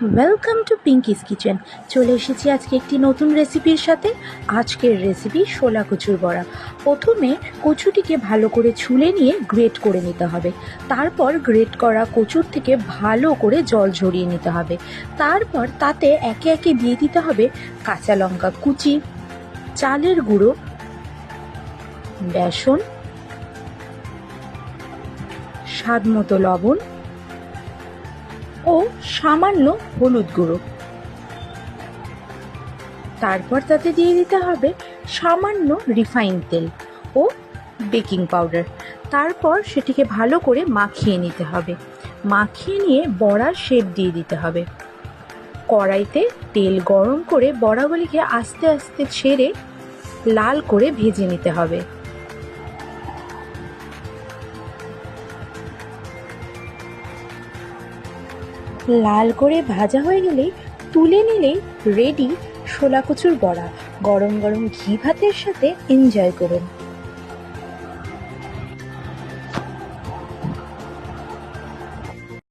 Welcome to Pinki's kitchen. চলে এসেছি আজকে একটি নতুন রেসিপির সাথে। আজকের রেসিপি শোলা কচুর বড়া। প্রথমে কচুটিকে ভালো করে ছুলে নিয়ে গ্রেট করে নিতে হবে। তারপর গ্রেট করা কচুর থেকে ভালো করে জল ঝরিয়ে নিতে হবে। তারপর তাতে একে একে দিয়ে দিতে হবে কাঁচা লঙ্কা কুচি, চালের গুঁড়ো, বেসন, স্বাদ মতো লবণ ও সামান্য হলুদ গুঁড়ো। তারপর তাতে দিয়ে দিতে হবে সামান্য রিফাইন তেল ও বেকিং পাউডার। তারপর সেটিকে ভালো করে মাখিয়ে নিতে হবে। মাখিয়ে নিয়ে বড়ার শেপ দিয়ে দিতে হবে। কড়াইতে তেল গরম করে বড়াগুলিকে আস্তে আস্তে ছেড়ে লাল করে ভেজে নিতে হবে। লাল করে ভাজা হয়ে গেলেই তুলে নিলেই রেডি শোলা কচুর বড়া। গরম গরম ঘি ভাতের সাথে এনজয় করুন।